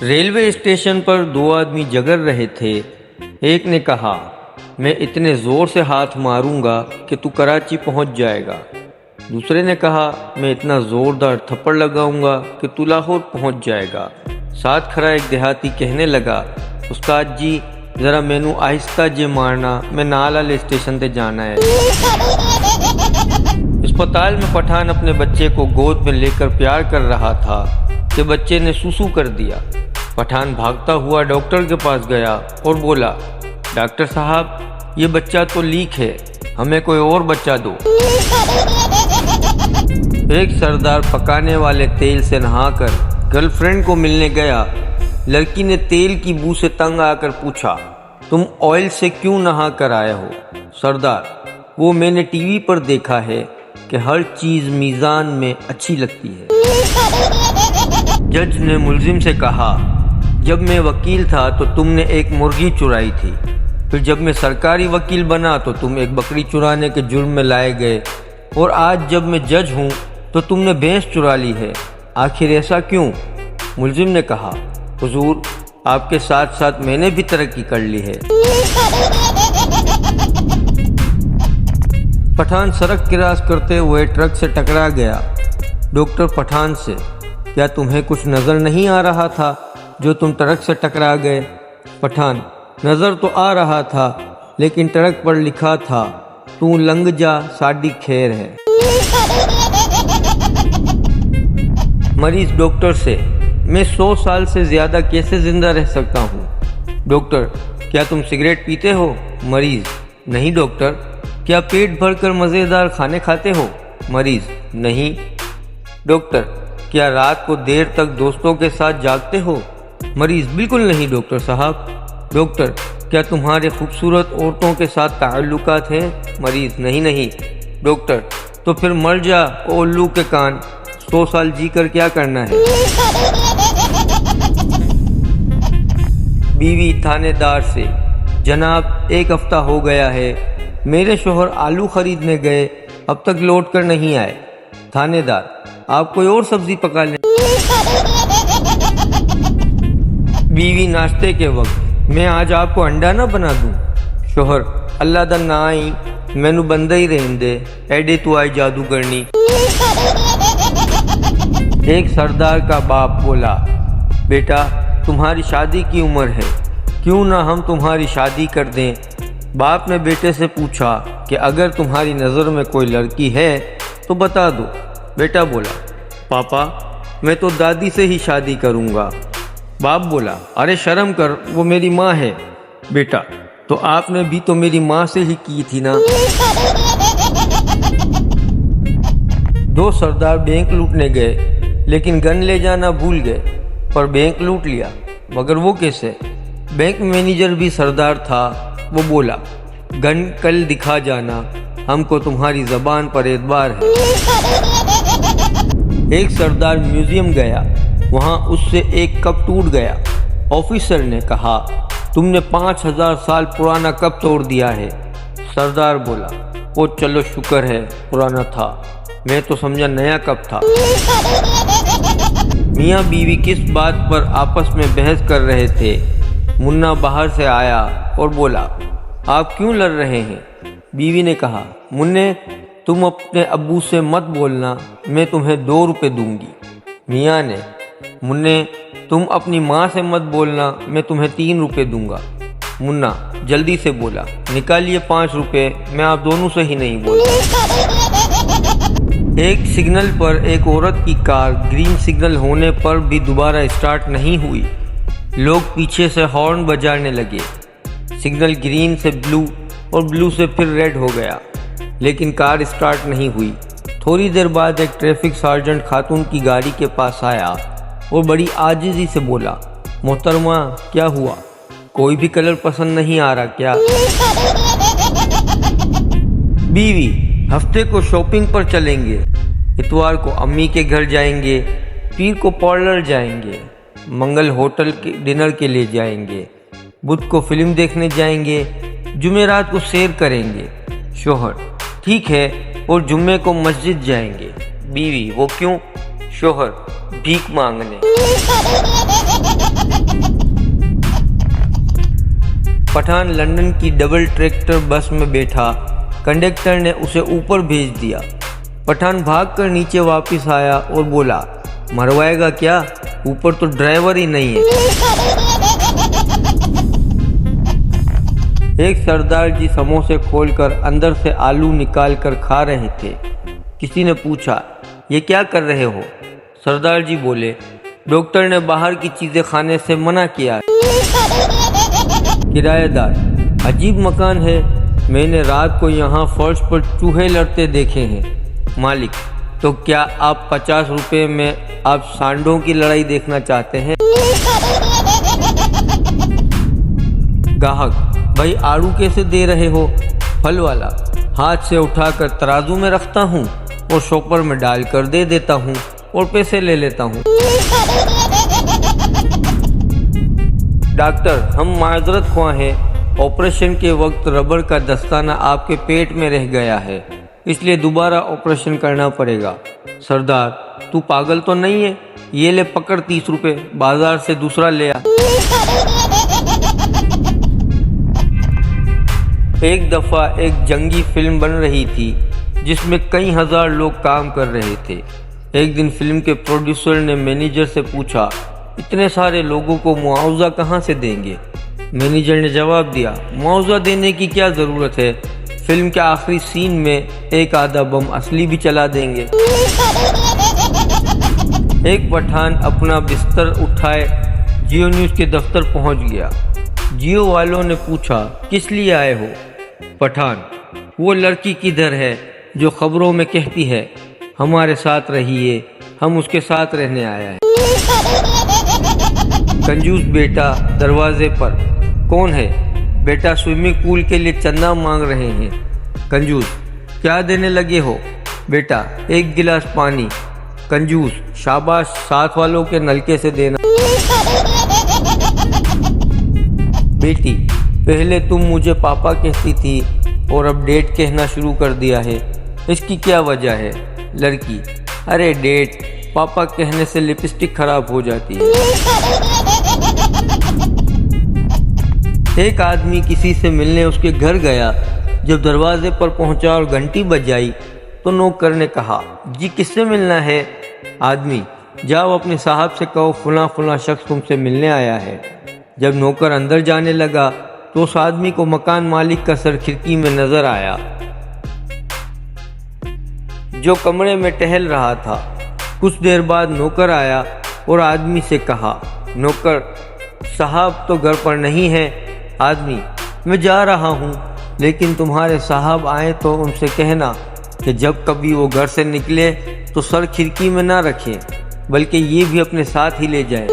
Railway station पर दो आदमी झगड़ रहे थे। एक ने कहा, मैं इतने ज़ोर से हाथ मारूंगा कि तू कराची पहुंच जाएगा। दूसरे ने कहा, मैं इतना ज़ोरदार थप्पड़ लगाऊंगा कि तू लाहौर पहुंच जाएगा। साथ खड़ा एक देहाती कहने लगा, उस्ताद जी ज़रा मैनू आहिस्ता जे मारना, मैं नाल वाले स्टेशन ते जाना है। अस्पताल में पठान अपने बच्चे को गोद में लेकर प्यार कर रहा था कि बच्चे ने सुसु कर दिया। पठान भागता हुआ डॉक्टर के पास गया और बोला, डॉक्टर साहब ये बच्चा तो लीक है, हमें कोई और बच्चा दो। एक सरदार पकाने वाले तेल से नहाकर गर्लफ्रेंड को मिलने गया। लड़की ने तेल की बू से तंग आकर पूछा, तुम ऑयल से क्यों नहा कर आए हो? सरदार, वो मैंने टीवी पर देखा है कि हर चीज मीज़ान में अच्छी लगती है। जज ने मुल्जिम से कहा, जब मैं वकील था तो तुमने एक मुर्गी चुराई थी, फिर जब मैं सरकारी वकील बना तो तुम एक बकरी चुराने के जुर्म में लाए गए, और आज जब मैं जज हूँ तो तुमने भैंस चुरा ली है। आखिर ऐसा क्यों? मुल्जिम ने कहा, हुजूर आपके साथ साथ मैंने भी तरक्की कर ली है। पठान सड़क क्रॉस करते हुए ट्रक से टकरा गया। डॉक्टर पठान से, क्या तुम्हें कुछ नज़र नहीं आ रहा था जो तुम ट्रक से टकरा गए? पठान, नज़र तो आ रहा था, लेकिन ट्रक पर लिखा था, तू लंघ जा साडी खैर है। मरीज डॉक्टर से, मैं 100 साल से ज़्यादा कैसे ज़िंदा रह सकता हूँ? डॉक्टर, क्या तुम सिगरेट पीते हो? मरीज, नहीं डॉक्टर। क्या पेट भरकर मज़ेदार खाने खाते हो? मरीज, नहीं। डॉक्टर, क्या रात को देर तक दोस्तों के साथ जागते हो? मरीज, बिल्कुल नहीं डॉक्टर साहब। डॉक्टर, क्या तुम्हारे खूबसूरत औरतों के साथ ताल्लुकात हैं? मरीज, नहीं। डॉक्टर, तो फिर मर जा ओ उल्लू के कान, 100 साल जी कर क्या करना है? बीवी थानेदार से, जनाब 1 हफ्ता हो गया है, मेरे शोहर आलू खरीदने गए, अब तक लौट कर नहीं आए। थानेदार, आप कोई और सब्जी पका लें। बीवी नाश्ते के वक्त, मैं आज आपको अंडा ना बना दूं? शोहर, अल्लाह दा ना आई, मैनू बंदा ही रहन दे, एडे तू आई जादू करनी। एक सरदार का बाप बोला, बेटा तुम्हारी शादी की उम्र है, क्यों ना हम तुम्हारी शादी कर दें? बाप ने बेटे से पूछा कि अगर तुम्हारी नज़र में कोई लड़की है तो बता दो। बेटा बोला, पापा मैं तो दादी से ही शादी करूँगा। बाप बोला, अरे शर्म कर, वो मेरी माँ है। बेटा, तो आपने भी तो मेरी माँ से ही की थी ना। 2 सरदार बैंक लूटने गए, लेकिन गन ले जाना भूल गए, पर बैंक लूट लिया। मगर वो कैसे? बैंक मैनेजर भी सरदार था। वो बोला, गन कल दिखा जाना, हमको तुम्हारी ज़बान पर एतबार है। एक सरदार म्यूजियम गया, वहाँ उससे एक कप टूट गया। ऑफिसर ने कहा, तुमने 5000 साल पुराना कप तोड़ दिया है। सरदार बोला, ओ चलो शुक्र है पुराना था, मैं तो समझा नया कप था। मियाँ बीवी किस बात पर आपस में बहस कर रहे थे। मुन्ना बाहर से आया और बोला, आप क्यों लड़ रहे हैं? बीवी ने कहा, मुन्ने तुम अपने अब्बू से मत बोलना, मैं तुम्हें 2 रुपए दूंगी। मियाँ ने, मुन्ने तुम अपनी माँ से मत बोलना, मैं तुम्हें 3 रुपए दूंगा। मुन्ना जल्दी से बोला, निकालिए 5 रुपए, मैं आप दोनों से ही नहीं बोलता। एक सिग्नल पर एक औरत की कार ग्रीन सिग्नल होने पर भी दोबारा स्टार्ट नहीं हुई। लोग पीछे से हॉर्न बजाने लगे। सिग्नल ग्रीन से ब्लू और ब्लू से फिर रेड हो गया, लेकिन कार स्टार्ट नहीं हुई। थोड़ी देर बाद एक ट्रैफिक सार्जेंट खातून की गाड़ी के पास आया और बड़ी आजिज़ी से बोला, मोहतरमा क्या हुआ, कोई भी कलर पसंद नहीं आ रहा क्या? बीवी, हफ्ते को शॉपिंग पर चलेंगे, इतवार को अम्मी के घर जाएंगे, पीर को पार्लर जाएंगे, मंगल होटल के डिनर के लिए जाएंगे, बुध को फिल्म देखने जाएंगे, जुमेरात को सैर करेंगे। शोहर, ठीक है, और जुम्मे को मस्जिद जाएंगे। बीवी, वो क्यों? शोहर, भीख मांगने। पठान लंदन की डबल ट्रैक्टर बस में बैठा। कंडक्टर ने उसे ऊपर भेज दिया। पठान भागकर नीचे वापस आया और बोला, मरवाएगा क्या, ऊपर तो ड्राइवर ही नहीं है। एक सरदार जी समोसे खोलकर अंदर से आलू निकाल कर खा रहे थे। किसी ने पूछा, ये क्या कर रहे हो? सरदार जी बोले, डॉक्टर ने बाहर की चीजें खाने से मना किया है। किराएदार, अजीब मकान है, मैंने रात को यहाँ फर्श पर चूहे लड़ते देखे हैं। मालिक, तो क्या आप 50 रुपए में आप सांडों की लड़ाई देखना चाहते हैं? ग्राहक, भाई आड़ू कैसे दे रहे हो? फल वाला, हाथ से उठाकर तराजू में रखता हूँ और शॉपर में डालकर दे देता हूँ और पैसे ले लेता हूँ। डॉक्टर, हम माजरत ख्वाह हैं, ऑपरेशन के वक्त रबड़ का दस्ताना आपके पेट में रह गया है, इसलिए दोबारा ऑपरेशन करना पड़ेगा। सरदार, तू पागल तो नहीं है? ये ले पकड़ 30 रुपए, बाजार से दूसरा ले आ। एक दफा एक जंगी फिल्म बन रही थी जिसमें कई हजार लोग काम कर रहे थे। एक दिन फिल्म के प्रोड्यूसर ने मैनेजर से पूछा, इतने सारे लोगों को मुआवजा कहाँ से देंगे? मैनेजर ने जवाब दिया, मुआवजा देने की क्या ज़रूरत है, फिल्म के आखिरी सीन में एक आधा बम असली भी चला देंगे। एक पठान अपना बिस्तर उठाए जियो न्यूज़ के दफ्तर पहुंच गया। जियो वालों ने पूछा, किस लिए आए हो? पठान, वो लड़की किधर है जो खबरों में कहती है हमारे साथ रहिए, हम उसके साथ रहने आया है। कंजूस बेटा दरवाजे पर, कौन है? बेटा स्विमिंग पूल के लिए चंदा मांग रहे हैं। कंजूस, क्या देने लगे हो? बेटा, 1 गिलास पानी। कंजूस, शाबाश, साथ वालों के नलके से देना। बेटी, पहले तुम मुझे पापा कहती थी और अब डेट कहना शुरू कर दिया है, इसकी क्या वजह है? लड़की, अरे डेट, पापा कहने से लिपस्टिक खराब हो जाती है। एक आदमी किसी से मिलने उसके घर गया। जब दरवाजे पर पहुंचा और घंटी बजाई तो नौकर ने कहा, जी किससे मिलना है? आदमी, जाओ अपने साहब से कहो फला फला शख्स तुमसे मिलने आया है। जब नौकर अंदर जाने लगा तो उस आदमी को मकान मालिक का सर खिड़की में नजर आया जो कमरे में टहल रहा था। कुछ देर बाद नौकर आया और आदमी से कहा, नौकर साहब तो घर पर नहीं है। आदमी, मैं जा रहा हूँ, लेकिन तुम्हारे साहब आए तो उनसे कहना कि जब कभी वो घर से निकले तो सर खिड़की में ना रखें, बल्कि ये भी अपने साथ ही ले जाएं।